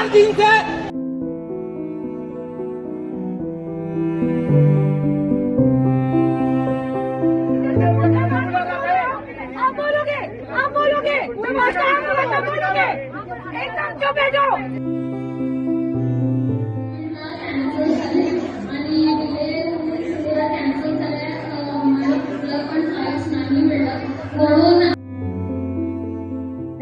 4 दिन से आप बोलोगे एकदम चुप है जो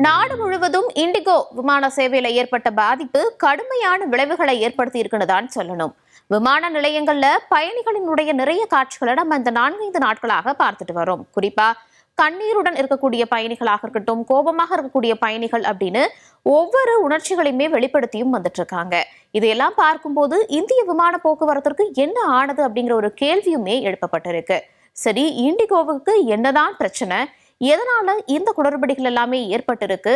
நாடு முழுவதும் இண்டிகோ விமான சேவையில ஏற்பட்ட பாதிப்பு கடுமையான விளைவுகளை ஏற்படுத்தி இருக்குன்னு சொல்லணும். விமான நிலையங்கள்ல பயணிகளினுடைய நிறைய காட்சிகளை நம்ம இந்த 4-5 நாட்களாக பார்த்துட்டு வரோம். குறிப்பா கண்ணீருடன் இருக்கக்கூடிய பயணிகளாக இருக்கட்டும், கோபமாக இருக்கக்கூடிய பயணிகள் அப்படின்னு ஒவ்வொரு உணர்ச்சிகளையுமே வெளிப்படுத்தியும் வந்துட்டு இருக்காங்க. இதையெல்லாம் பார்க்கும்போது இந்திய விமான போக்குவரத்திற்கு என்ன ஆனது அப்படிங்கிற ஒரு கேள்வியுமே எழுப்பப்பட்டிருக்கு. சரி, இண்டிகோவுக்கு என்னதான் பிரச்சனை, எதனால இந்த குளறுபடிகள் எல்லாமே ஏற்பட்டிருக்கு,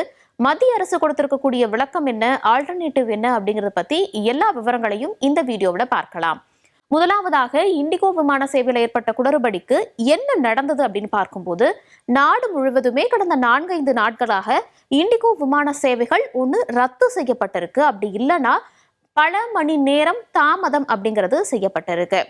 மத்திய அரசு கொடுத்திருக்கக்கூடிய விளக்கம் என்ன, ஆல்டர்னேட்டிவ் என்ன அப்படிங்கறத பத்தி எல்லா விவரங்களையும் இந்த வீடியோவில் பார்க்கலாம். முதலாவதாக இண்டிகோ விமான சேவையில் ஏற்பட்ட குளறுபடிக்கு என்ன நடந்தது அப்படின்னு பார்க்கும்போது, நாடு முழுவதுமே கடந்த 4-5 நாட்களாக இண்டிகோ விமான சேவைகள் ஒன்று ரத்து செய்யப்பட்டிருக்கு. அப்படி இல்லைன்னா பல மணி நேரம் தாமதம் அப்படிங்கிறது செய்யப்பட்டிருக்கு.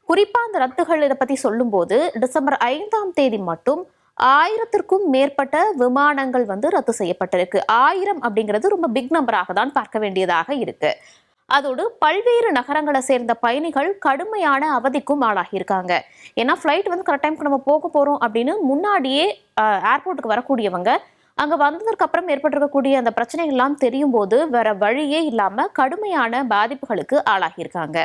குறிப்பா அந்த ரத்துகள் இதை பத்தி சொல்லும் போது, டிசம்பர் 5ஆம் தேதி மட்டும் 1000க்கும் மேற்பட்ட விமானங்கள் ரத்து செய்யப்பட்டிருக்கு. 1000 அப்படிங்கிறது ரொம்ப பிக் நம்பராக தான் பார்க்க வேண்டியதாக இருக்கு. அதோடு பல்வேறு நகரங்களை சேர்ந்த பயணிகள் கடுமையான அவதிக்கும் ஆளாகி இருக்காங்க. ஏன்னா ஃபிளைட் கரெக்ட் டைமுக்கு நம்ம போக போறோம் அப்படின்னு முன்னாடியே ஏர்போர்ட்டுக்கு வரக்கூடியவங்க அங்க வந்ததற்கு அப்புறம் ஏற்பட்டிருக்கக்கூடிய அந்த பிரச்சனைகள் எல்லாம் தெரியும் போது வேற வழியே இல்லாம கடுமையான பாதிப்புகளுக்கு ஆளாகி இருக்காங்க.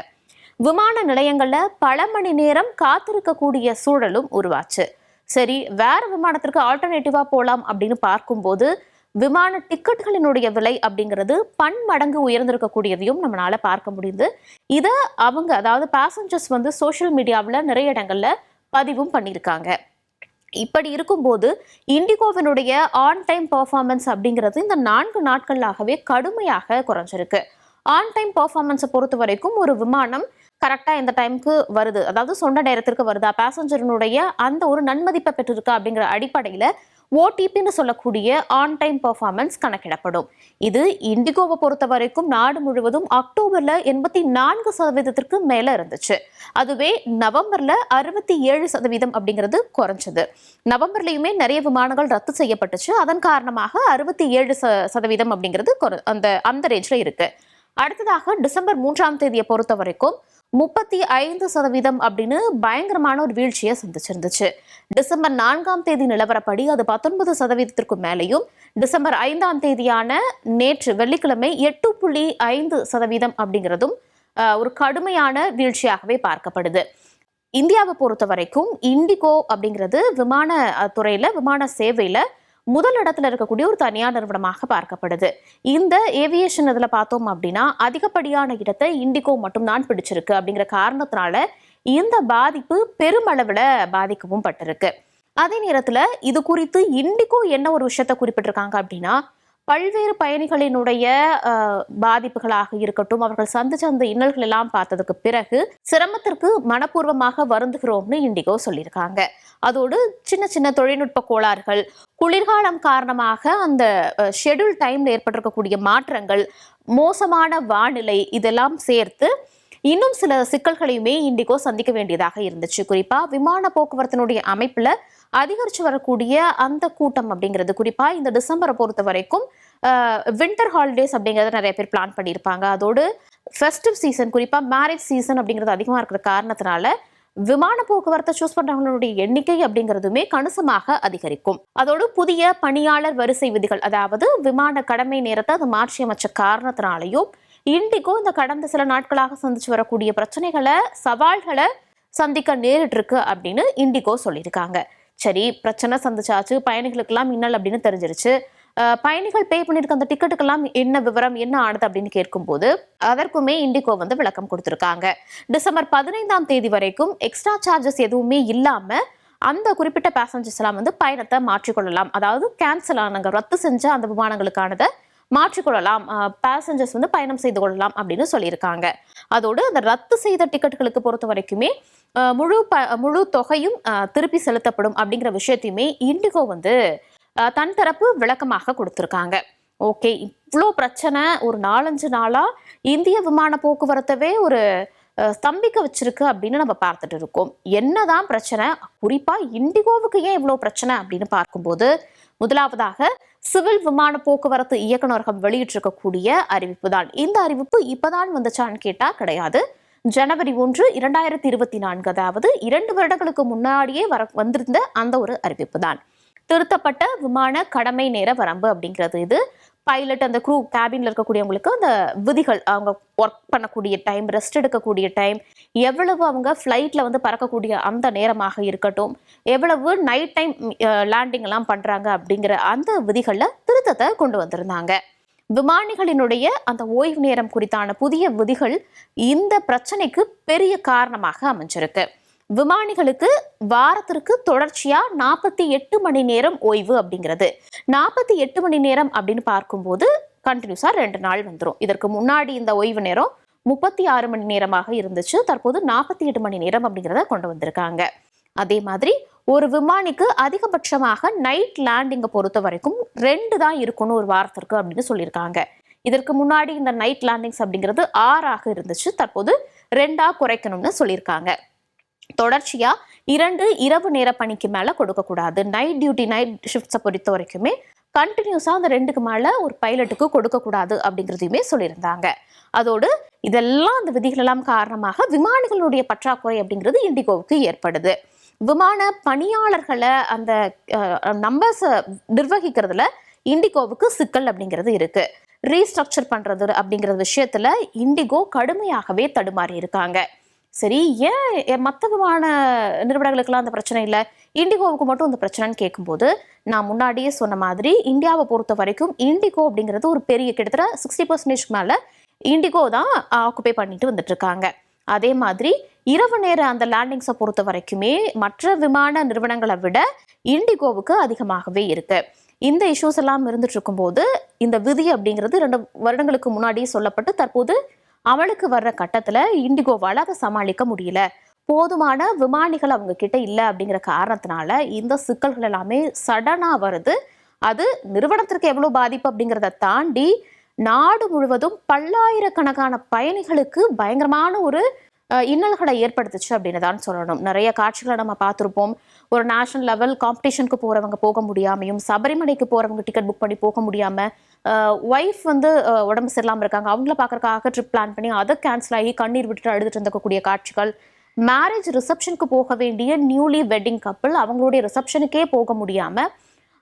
விமான நிலையங்கள்ல பல மணி நேரம் காத்திருக்கக்கூடிய சூழலும் உருவாச்சு. சரி, வேற விமானத்திற்கு ஆல்டர்னேட்டிவா போலாம் அப்படின்னு பார்க்கும்போது விமான டிக்கெட்டுகளினுடைய விலை அப்படிங்கிறது பன்மடங்கு உயர்ந்திருக்கக்கூடியதையும் நம்மளால பார்க்க முடியுது. இதை அவங்க, அதாவது பேசஞ்சர்ஸ் சோஷியல் மீடியாவில் நிறைய இடங்கள்ல பதிவும் பண்ணியிருக்காங்க. இப்படி இருக்கும்போது இண்டிகோவினுடைய ஆன் டைம் பெர்ஃபார்மன்ஸ் அப்படிங்கிறது இந்த 4 நாட்களாகவே கடுமையாக குறைஞ்சிருக்கு. ஆன் டைம் பெர்ஃபார்மன்ஸை பொறுத்த வரைக்கும் ஒரு விமானம் கரெக்டா இந்த டைமுக்கு வருது, அதாவது சொன்ன நேரத்திற்கு வருதா, பேசஞ்சரினுடைய அந்த ஒரு நன்மதிப்பை பெற்றிருக்கா அப்படிங்கிற அடிப்படையில ஓடிபின்னு சொல்லக்கூடிய ஆன் டைம் பெர்ஃபார்மன்ஸ் கணக்கிடப்படும். இது இண்டிகோவை பொறுத்த வரைக்கும் நாடு முழுவதும் அக்டோபர்ல 84% மேல இருந்துச்சு. அதுவே நவம்பர்ல 67% அப்படிங்கிறது குறைஞ்சது. நவம்பர்லயுமே நிறைய விமானங்கள் ரத்து செய்யப்பட்டுச்சு. அதன் காரணமாக 67% அப்படிங்கிறது அந்த ரேஞ்ச்ல இருக்கு. அடுத்ததாக டிசம்பர் 3ஆம் தேதியை பொறுத்த வரைக்கும் 35% அப்படின்னு பயங்கரமான ஒரு வீழ்ச்சியை சந்திச்சிருந்துச்சு. டிசம்பர் 4ஆம் தேதி நிலவரப்படி அது 19%க்கு மேலேயும், டிசம்பர் 5ஆம் தேதியான நேற்று வெள்ளிக்கிழமை 8.5% அப்படிங்கிறதும் ஒரு கடுமையான வீழ்ச்சியாகவே பார்க்கப்படுது. இந்தியாவை பொறுத்த வரைக்கும் இண்டிகோ அப்படிங்கிறது விமான துறையில, விமான சேவையில முதல் இடத்துல இருக்கக்கூடிய ஒரு தனியார் நிறுவனமாக பார்க்கப்படுது. இந்த ஏவியேஷன் இதுல பார்த்தோம் அப்படின்னா அதிகப்படியான இடத்தை இண்டிகோ மட்டும் தான் பிடிச்சிருக்கு. அப்படிங்கிற காரணத்தினால இந்த பாதிப்பு பெருமளவுல பாதிக்கவும் பட்டிருக்கு. அதே நேரத்துல இது குறித்து இண்டிகோ என்ன ஒரு விஷயத்த குறிப்பிட்டிருக்காங்க அப்படின்னா, பல்வேறு பயணிகளினுடைய பாதிப்புகளாக இருக்கட்டும், அவர்கள் சந்திச்ச அந்த இன்னல்கள் எல்லாம் பார்த்ததுக்கு பிறகு சிரமத்திற்கு மனப்பூர்வமாக வருந்துகிறோம்னு இண்டிகோ சொல்லியிருக்காங்க. அதோடு சின்ன சின்ன தொழில்நுட்ப கோளாறுகள், குளிர்காலம் காரணமாக அந்த ஷெட்யூல் டைம்ல ஏற்பட்டிருக்கக்கூடிய மாற்றங்கள், மோசமான வானிலை, இதெல்லாம் சேர்த்து இன்னும் சில சிக்கல்களையுமே இண்டிகோ சந்திக்க வேண்டியதாக இருந்துச்சு. குறிப்பா விமான போக்குவரத்தினுடைய அமைப்புல அதிகரிச்சு வரக்கூடிய அந்த கூட்டம் அப்படிங்கிறது, குறிப்பா இந்த டிசம்பரை பொறுத்த வரைக்கும் வின்டர் ஹாலிடேஸ் அப்படிங்கறத நிறைய பேர் பிளான் பண்ணியிருப்பாங்க. அதோடு ஃபெஸ்டிவ் சீசன், குறிப்பா மேரேஜ் சீசன் அப்படிங்கிறது அதிகமா இருக்கிற காரணத்தினால விமான போக்குவரத்தை சூஸ் பண்றவங்களுடைய எண்ணிக்கை அப்படிங்கிறதுமே கணிசமாக அதிகரிக்கும். அதோடு புதிய பணியாளர் வரிசை விதிகள், அதாவது விமான கடமை நேரத்தை அது மாற்றி அமைச்ச காரணத்தினாலையும் இண்டிகோ இந்த கடந்த சில நாட்களாக சந்திச்சு வரக்கூடிய பிரச்சனைகளை, சவால்களை சந்திக்க நேரிட்டு இருக்கு அப்படின்னு இண்டிகோ சொல்லியிருக்காங்க. சரி, பிரச்சனை சந்திச்சாச்சு, பயணிகளுக்கெல்லாம் இன்னல் அப்படின்னு தெரிஞ்சிருச்சு. பயணிகள் பே பண்ணிருக்க அந்த டிக்கெட்டுக்கெல்லாம் என்ன விவரம், என்ன ஆனது அப்படின்னு கேட்கும்போது அதற்குமே இண்டிகோ விளக்கம் கொடுத்திருக்காங்க. டிசம்பர் 15ஆம் தேதி வரைக்கும் எக்ஸ்ட்ரா சார்ஜஸ் எதுவுமே இல்லாம அந்த குறிப்பிட்ட பேசஞ்சர்ஸ் எல்லாம் பயணத்தை மாற்றிக்கொள்ளலாம். அதாவது கேன்சல் ஆனாங்க, ரத்து செஞ்ச அந்த விமானங்களுக்கானதை மாற்றிக்கொள்ளலாம், பேசஞ்சர்ஸ் பயணம் செய்து கொள்ளலாம் அப்படின்னு சொல்லியிருக்காங்க. அதோடு அந்த ரத்து செய்த டிக்கெட்டுகளுக்கு பொறுத்த வரைக்குமே முழு தொகையும் திருப்பி செலுத்தப்படும் அப்படிங்கிற விஷயத்தையுமே இண்டிகோ தன் தரப்பு விளக்கமாக கொடுத்திருக்காங்க. ஓகே, இவ்ளோ பிரச்சனை ஒரு 4-5 நாளா இந்திய விமான போக்குவரத்தவே ஒரு ஸ்தம்பிக்க வச்சிருக்கு அப்படின்னு நம்ம பார்த்துட்டு இருக்கோம். என்னதான் பிரச்சனை? குறிப்பா இண்டிகோவுக்கு ஏன் இவ்ளோ பிரச்சனை அப்படின்னு பார்க்கும்போது, முதலாவதாக சிவில் விமான போக்குவரத்து இயக்குநரகம் வெளியிட்டிருக்கக்கூடிய அறிவிப்பு தான். இந்த அறிவிப்பு இப்பதான் வந்துச்சான்னு கேட்டா கிடையாது. ஜனவரி 1, 2024, அதாவது 2 வருடங்களுக்கு முன்னாடியே வந்திருந்த அந்த ஒரு அறிவிப்பு தான். திருத்தப்பட்ட விமான கடமை நேர வரம்பு அப்படிங்கிறது இது. பைலட், அந்த க்ரூ கேபின்ல இருக்கக்கூடியவங்களுக்கு அந்த விதிகள், அவங்க ஒர்க் பண்ணக்கூடிய டைம், ரெஸ்ட் எடுக்கக்கூடிய டைம், எவ்வளவு அவங்க ஃப்ளைட்ல வந்து பறக்கக்கூடிய அந்த நேரமாக இருக்கட்டும், எவ்வளவு நைட் டைம் லேண்டிங் எல்லாம் பண்றாங்க அப்படிங்கிற அந்த விதிகள்ல திருத்தத்தை கொண்டு வந்திருந்தாங்க. விமானிகளினுடைய அந்த ஓய்வு நேரம் குறித்தான புதிய விதிகள் இந்த பிரச்சனைக்கு பெரிய காரணமாக அமைஞ்சிருக்கு. விமானிகளுக்கு வாரத்திற்கு தொடர்ச்சியா 48 மணி நேரம் ஓய்வு அப்படிங்கிறது. 48 மணி நேரம் அப்படின்னு பார்க்கும்போது கண்டினியூஸா 2 நாள் வந்துடும். இதற்கு முன்னாடி இந்த ஓய்வு நேரம் 36 மணி நேரமாக இருந்துச்சு. தற்போது 48 மணி நேரம் அப்படிங்கிறத கொண்டு வந்திருக்காங்க. அதே மாதிரி ஒரு விமானிக்கு அதிகபட்சமாக நைட் லேண்டிங்கை பொறுத்த வரைக்கும் 2 தான் இருக்கணும் ஒரு வாரத்திற்கு அப்படின்னு சொல்லியிருக்காங்க. இதற்கு முன்னாடி இந்த நைட் லேண்டிங்ஸ் அப்படிங்கிறது 6 இருந்துச்சு. தற்போது 2 குறைக்கணும்னு சொல்லியிருக்காங்க. தொடர்ச்சியா 2 இரவு நேர பணிக்கு மேல கொடுக்கக்கூடாது. நைட் டியூட்டி, நைட் ஷிஃப்ட்ஸை பொறுத்த வரைக்குமே கண்டினியூஸா அந்த 2க்கு மேல ஒரு பைலட்டுக்கு கொடுக்கக்கூடாது அப்படிங்கிறதையுமே சொல்லியிருந்தாங்க. அதோடு இதெல்லாம் அந்த விதிகள் எல்லாம் காரணமாக விமானிகளுடைய பற்றாக்குறை அப்படிங்கிறது இண்டிகோவுக்கு ஏற்படுது. விமான பணியாளர்களை அந்த நம்பர்ஸை நிர்வகிக்கிறதுல இண்டிகோவுக்கு சிக்கல் அப்படிங்கிறது இருக்கு. ரீஸ்ட்ரக்சர் பண்றது அப்படிங்கிற விஷயத்துல இண்டிகோ கடுமையாகவே தடுமாறி இருக்காங்க. சரி, ஏன் மற்ற விமான நிறுவனங்களுக்கெல்லாம் அந்த பிரச்சனை இல்லை, இண்டிகோவுக்கு மட்டும் அந்த பிரச்சனைன்னு கேட்கும்போது, நான் முன்னாடியே சொன்ன மாதிரி இந்தியாவை பொறுத்த வரைக்கும் இண்டிகோ அப்படிங்கிறது ஒரு பெரிய கிட்டத்தட்ட 60% மேல இண்டிகோ தான் ஆக்குபை பண்ணிட்டு வந்துட்டு இருக்காங்க. அதே மாதிரி இரவு நேர அந்த லேண்டிங்ஸை பொறுத்த வரைக்குமே மற்ற விமான நிறுவனங்களை விட இண்டிகோவுக்கு அதிகமாகவே இருக்கு. இந்த இஷ்யூஸ் எல்லாம் இருந்துட்டு இருக்கும்போது இந்த விதி அப்படிங்கிறது 2 வருடங்களுக்கு முன்னாடியே சொல்லப்பட்டு தற்போது அமலுக்கு வர்ற கட்டத்துல இண்டிகோவால அதை சமாளிக்க முடியல. போதுமான விமானிகள் அவங்க கிட்ட இல்லை அப்படிங்கிற காரணத்தினால இந்த சிக்கல்கள் எல்லாமே சடனா வருது. அது நிறுவனத்திற்கு எவ்வளவு பாதிப்பு அப்படிங்கிறத தாண்டி நாடு முழுவதும் பல்லாயிரக்கணக்கான பயணிகளுக்கு பயங்கரமான ஒரு இன்னல்களை ஏற்படுத்துச்சு அப்படின்னு தான் சொல்லணும். நிறைய காட்சிகளை நம்ம பார்த்துருப்போம். ஒரு நேஷனல் லெவல் காம்படிஷனுக்கு போறவங்க போக முடியாமையும், சபரிமலைக்கு போறவங்க டிக்கெட் புக் பண்ணி போக முடியாம, ஒய்ஃப் வந்து உடம்பு சரியில்லாமல் இருக்காங்க, அவங்கள பார்க்கறதுக்காக ட்ரிப் பிளான் பண்ணி அதை கேன்சல் ஆகி கண்ணீர் விட்டு அழுதுட்டு இருந்தக்கூடிய காட்சிகள். மேரேஜ் ரிசப்ஷனுக்கு போக வேண்டிய நியூலி வெட்டிங் கப்பிள் அவங்களுடைய ரிசப்ஷனுக்கே போக முடியாம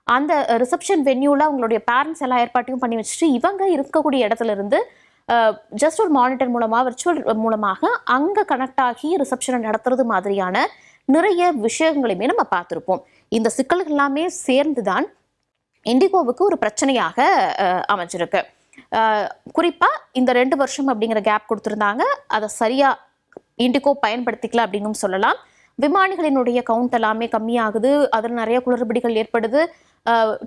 அந்த ரிசப்ஷன் வென்யூல அவங்களுடைய பேரண்ட்ஸ் எல்லா ஏற்பாட்டையும் பண்ணி வச்சுட்டு இவங்க இருக்கக்கூடிய இடத்துல இருந்து ஜஸ்ட் ஒரு மானிட்டர் மூலமா, விர்ச்சுவல் மூலமாக அங்க கனெக்ட் ஆகி ரிசப்ஷனை நடத்துறது மாதிரியான நிறைய விஷயங்களையுமே நம்ம பார்த்துருப்போம். இந்த சிக்கல்கள் எல்லாமே சேர்ந்துதான் இண்டிகோவுக்கு ஒரு பிரச்சனையாக அமைஞ்சிருக்கு. குறிப்பா இந்த 2 வருஷம் அப்படிங்கிற கேப் கொடுத்துருந்தாங்க. அதை சரியா இண்டிகோ பயன்படுத்திக்கல அப்படின்னு சொல்லலாம். விமானிகளினுடைய கவுண்ட் எல்லாமே கம்மியாகுது, அதில் நிறைய குளறுபடிகள் ஏற்படுது,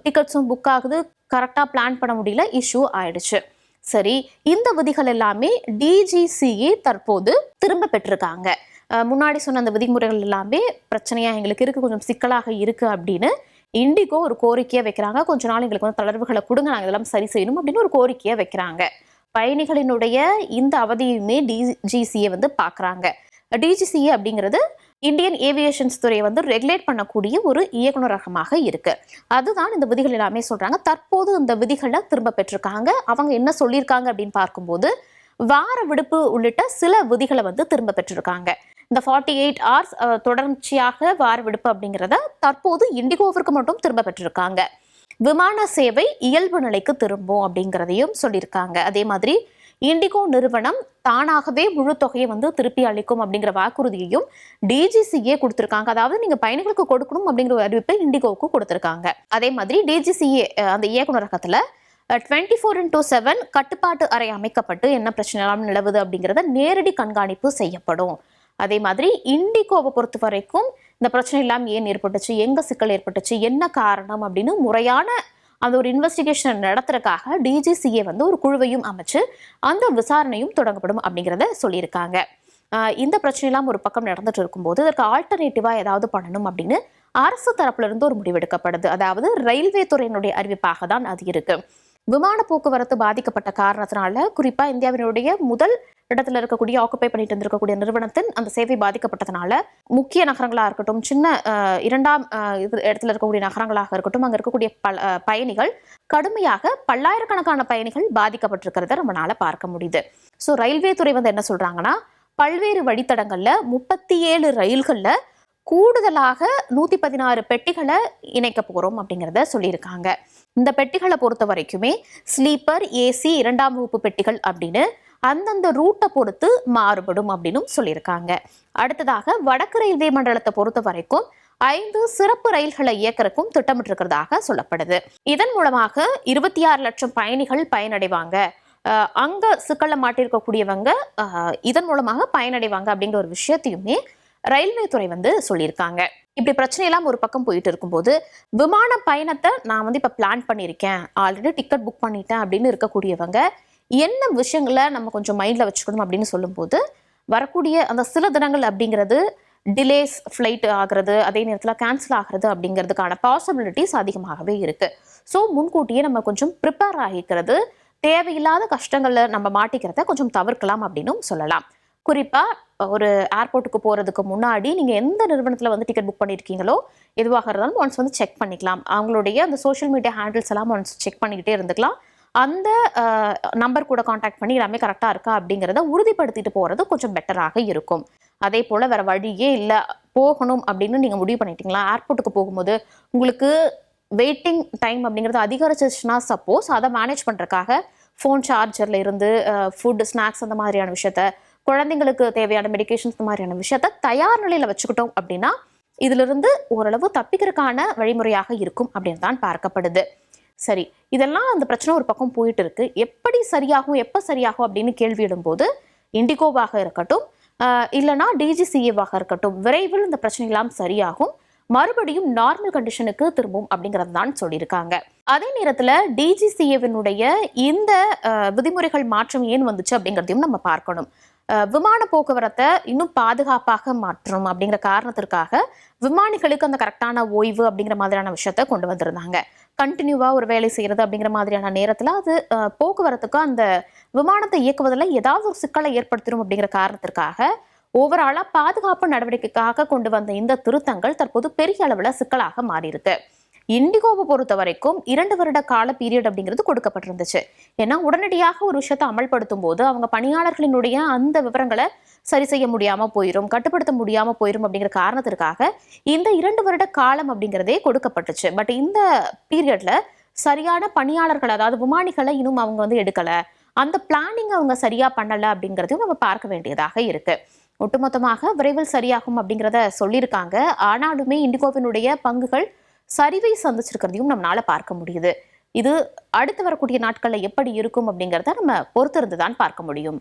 டிக்கெட்ஸும் புக் ஆகுது, கரெக்டாக பிளான் பண்ண முடியல, இஷ்யூ ஆயிடுச்சு. சரி, இந்த விதிகள் எல்லாமே டிஜிசிஏ தற்போது திரும்ப பெற்றிருக்காங்க. முன்னாடி சொன்ன அந்த விதிமுறைகள் எல்லாமே பிரச்சனையா எங்களுக்கு இருக்கு, கொஞ்சம் சிக்கலாக இருக்கு அப்படின்னு இண்டிகோ ஒரு கோரிக்கையை வைக்கிறாங்க. கொஞ்ச நாள் எங்களுக்கு வந்து தளர்வுகளை கொடுங்க, நாங்கள் இதெல்லாம் சரி செய்யணும் அப்படின்னு ஒரு கோரிக்கையை வைக்கிறாங்க. பயணிகளினுடைய இந்த அவதியுமே டிஜிசிஏ வந்து பார்க்குறாங்க. டிஜிசிஏ அப்படிங்கிறது இந்தியன் ஏவியேஷன்ஸ் துறையை வந்து ரெகுலேட் பண்ணக்கூடிய ஒரு இயக்குநரகமாக இருக்கு. அதுதான் இந்த விதிகள் எல்லாமே சொல்றாங்க. தற்போது இந்த விதிகளை திரும்ப பெற்றிருக்காங்க. அவங்க என்ன சொல்லியிருக்காங்க அப்படின்னு பார்க்கும்போது வார விடுப்பு உள்ளிட்ட சில விதிகளை வந்து திரும்ப பெற்றிருக்காங்க. இந்த 48 hours தொடர்ச்சியாக வார விடுப்பு அப்படிங்கிறத தற்போது இண்டிகோவிற்கு மட்டும் திரும்ப பெற்றிருக்காங்க. விமான சேவை இயல்பு நிலைக்கு திரும்பும் அப்படிங்கிறதையும் சொல்லியிருக்காங்க. அதே மாதிரி இண்டிகோ நிறுவனம் தானாகவே முழு தொகையை வந்து திருப்பி அளிக்கும் அப்படிங்கிற வாக்குறுதியையும் டிஜிசிஏ கொடுத்திருக்காங்க. அதாவது நீங்க பயணிகளுக்கு கொடுக்கணும் அப்படிங்கிற ஒரு அறிவிப்பை இண்டிகோவுக்கு கொடுத்திருக்காங்க. அதே மாதிரி டிஜிசிஏ அந்த இயக்குநரகத்துல 24/7 கட்டுப்பாட்டு அறை அமைக்கப்பட்டு என்ன பிரச்சனை எல்லாம் நிலவுது அப்படிங்கிறத நேரடி கண்காணிப்பு செய்யப்படும். அதே மாதிரி இண்டிகோவை பொறுத்த வரைக்கும் இந்த பிரச்சனை எல்லாம் ஏன் ஏற்பட்டுச்சு, எங்க சிக்கல் ஏற்பட்டுச்சு, என்ன காரணம் அப்படின்னு முறையான அந்த ஒரு இன்வெஸ்டிகேஷன் நடத்துறதுக்காக டிஜிசிஏ வந்து ஒரு குழுவையும் அமைச்சு அந்த விசாரணையும் தொடங்கப்படும் அப்படிங்கிறத சொல்லியிருக்காங்க. இந்த பிரச்சனையெல்லாம் ஒரு பக்கம் நடந்துட்டு இருக்கும்போது இதற்கு ஆல்டர்னேட்டிவா ஏதாவது பண்ணணும் அப்படின்னு அரசு தரப்புல இருந்து ஒரு முடிவெடுக்கப்படுது. அதாவது ரயில்வே துறையினுடைய அறிவிப்பாக தான் அது இருக்கு. விமான போக்குவரத்து பாதிக்கப்பட்ட காரணத்தினால குறிப்பா இந்தியாவினுடைய முதல் இடத்துல இருக்கக்கூடிய ஆக்குபை பண்ணிட்டு இருந்திருக்கக்கூடிய நிறுவனத்தின் அந்த சேவை பாதிக்கப்பட்டதுனால முக்கிய நகரங்களா இருக்கட்டும், சின்ன இரண்டாம் இடத்துல இருக்கக்கூடிய நகரங்களாக இருக்கட்டும், அங்க இருக்கக்கூடிய பயணிகள் கடுமையாக பல்லாயிரக்கணக்கான பயணிகள் பாதிக்கப்பட்டிருக்கிறத நம்மளால பார்க்க முடியுது. ஸோ ரயில்வே துறை வந்து என்ன சொல்றாங்கன்னா, பல்வேறு வழித்தடங்கள்ல 37 ரயில்கள்ல கூடுதலாக 116 பெட்டிகளை இணைக்க போறோம் அப்படிங்கிறத சொல்லியிருக்காங்க. இந்த பெட்டிகளை பொறுத்த வரைக்குமே ஸ்லீப்பர், ஏசி, 2ஆம் வகுப்பு பெட்டிகள் அப்படின்னு அந்தந்த ரூட்டை பொறுத்து மாறுபடும் அப்படின்னு சொல்லியிருக்காங்க. அடுத்ததாக வடக்கு ரயில்வே மண்டலத்தை பொறுத்த வரைக்கும் 5 சிறப்பு ரயில்களை இயக்கிறதுக்கும் திட்டமிட்டிருக்கிறதாக சொல்லப்படுது. இதன் மூலமாக 26 லட்சம் பயணிகள் பயனடைவாங்க. அங்க சிக்கல்ல மாட்டிருக்கக்கூடியவங்க இதன் மூலமாக பயனடைவாங்க அப்படிங்கிற ஒரு விஷயத்தையுமே ரயில்வே துறை வந்து சொல்லியிருக்காங்க. இப்படி பிரச்சனை எல்லாம் ஒரு பக்கம் போயிட்டு இருக்கும்போது, விமான பயணத்தை நான் வந்து இப்ப பிளான் பண்ணியிருக்கேன், ஆல்ரெடி டிக்கெட் புக் பண்ணிட்டேன் அப்படின்னு இருக்கக்கூடியவங்க என்ன விஷயங்களை நம்ம கொஞ்சம் மைண்ட்ல வச்சுக்கணும் அப்படின்னு சொல்லும்போது, வரக்கூடிய அந்த சில தினங்கள் அப்படிங்கிறது டிலேஸ் ஃப்ளைட் ஆகிறது, அதே நேரத்தில் கேன்சல் ஆகிறது அப்படிங்கிறதுக்கான பாசிபிலிட்டிஸ் அதிகமாகவே இருக்கு. ஸோ முன்கூட்டியே நம்ம கொஞ்சம் ப்ரிப்பேர் ஆகிக்கிறது, தேவையில்லாத கஷ்டங்களை நம்ம மாட்டிக்கிறத கொஞ்சம் தவிர்க்கலாம் அப்படின்னும் சொல்லலாம். குறிப்பா ஒரு ஏர்போர்ட்டுக்கு போறதுக்கு முன்னாடி நீங்க எந்த நிறுவனத்துல வந்து டிக்கெட் புக் பண்ணிருக்கீங்களோ எதுவாக இருந்தாலும் ஒன்ஸ் வந்து செக் பண்ணிக்கலாம். அவங்களுடைய அந்த சோஷியல் மீடியா ஹேண்டில்ஸ் எல்லாம் ஒன்ஸ் செக் பண்ணிக்கிட்டே இருந்துக்கலாம். அந்த நம்பர் கூட கான்டாக்ட் பண்ணி எல்லாமே கரெக்டா இருக்கா அப்படிங்கிறத உறுதிப்படுத்திட்டு போறது கொஞ்சம் பெட்டராக இருக்கும். அதே போல வேற வழியே இல்லை, போகணும் அப்படின்னு நீங்க முடிவு பண்ணிட்டீங்களா, ஏர்போர்ட்டுக்கு போகும்போது உங்களுக்கு வெயிட்டிங் டைம் அப்படிங்கிறது அதிகரிச்சிச்சுன்னா சப்போஸ் அதை மேனேஜ் பண்றதுக்காக ஃபோன் சார்ஜர்ல இருந்து ஃபுட், ஸ்நாக்ஸ் அந்த மாதிரியான விஷயத்த, குழந்தைங்களுக்கு தேவையான மெடிகேஷன்ஸ் இந்த மாதிரியான விஷயத்த தயார் நிலையில வச்சுக்கிட்டோம் அப்படின்னா இதுல இருந்து ஓரளவு தப்பிக்கிறதுக்கான வழிமுறையாக இருக்கும் அப்படின்னு தான் பார்க்கப்படுது. சரி, இதெல்லாம் அந்த பிரச்சனை ஒரு பக்கம் போயிட்டு இருக்கு. எப்படி சரியாகும், எப்ப சரியாகும் அப்படின்னு கேள்வி இடும்போது இண்டிகோவாக இருக்கட்டும், இல்லைனா டிஜிசிஏவாக இருக்கட்டும், விரைவில் இந்த பிரச்சனை எல்லாம் சரியாகும், மறுபடியும் நார்மல் கண்டிஷனுக்கு திரும்பும் அப்படிங்கிறது தான் சொல்லியிருக்காங்க. அதே நேரத்துல டிஜிசிஏவினுடைய இந்த விதிமுறைகள் மாற்றம் ஏன் வந்துச்சு அப்படிங்கிறதையும் நம்ம பார்க்கணும். விமான போக்குவரத்தை இன்னும் பாதுகாப்பாக மாற்றும் அப்படிங்கிற காரணத்திற்காக விமானிகளுக்கு அந்த கரெக்டான ஓய்வு அப்படிங்கிற மாதிரியான விஷயத்த கொண்டு வந்திருந்தாங்க. கண்டினியூவா ஒரு வேலை செய்யறது அப்படிங்கிற மாதிரியான நேரத்துல அது போக்குவரத்துக்கு அந்த விமானத்தை இயக்குவதில் ஏதாவது ஒரு சிக்கலை ஏற்படுத்திடும் அப்படிங்கிற காரணத்திற்காக ஓவராலா பாதுகாப்பு நடவடிக்கைக்காக கொண்டு வந்த இந்த திருத்தங்கள் தற்போது பெரிய அளவுல சிக்கலாக மாறியிருக்கு. இண்டிகோவை பொறுத்த வரைக்கும் 2 வருட கால பீரியட் அப்படிங்கிறது கொடுக்கப்பட்டிருந்துச்சு. ஏன்னா உடனடியாக ஒரு விஷயத்தை அமல்படுத்தும் போது அவங்க பணியாளர்களினுடைய அந்த விவரங்களை சரி செய்ய முடியாம போயிடும், கட்டுப்படுத்த முடியாம போயிடும் அப்படிங்கிற காரணத்திற்காக இந்த 2 வருட காலம் அப்படிங்கிறதே கொடுக்கப்பட்டுச்சு. பட் இந்த பீரியட்ல சரியான பணியாளர்கள், அதாவது விமானிகளை இன்னும் அவங்க வந்து எடுக்கல, அந்த பிளானிங் அவங்க சரியா பண்ணல அப்படிங்கிறதையும் நம்ம பார்க்க வேண்டியதாக இருக்கு. ஒட்டுமொத்தமாக விரைவில் சரியாகும் அப்படிங்கிறத சொல்லியிருக்காங்க. ஆனாலுமே இண்டிகோவினுடைய பங்குகள் சரிவை சந்திச்சிருக்கிறதையும் நம்மளால பார்க்க முடியுது. இது அடுத்து வரக்கூடிய நாட்கள்ல எப்படி இருக்கும் அப்படிங்கிறத நம்ம பொறுத்திருந்து தான் பார்க்க முடியும்.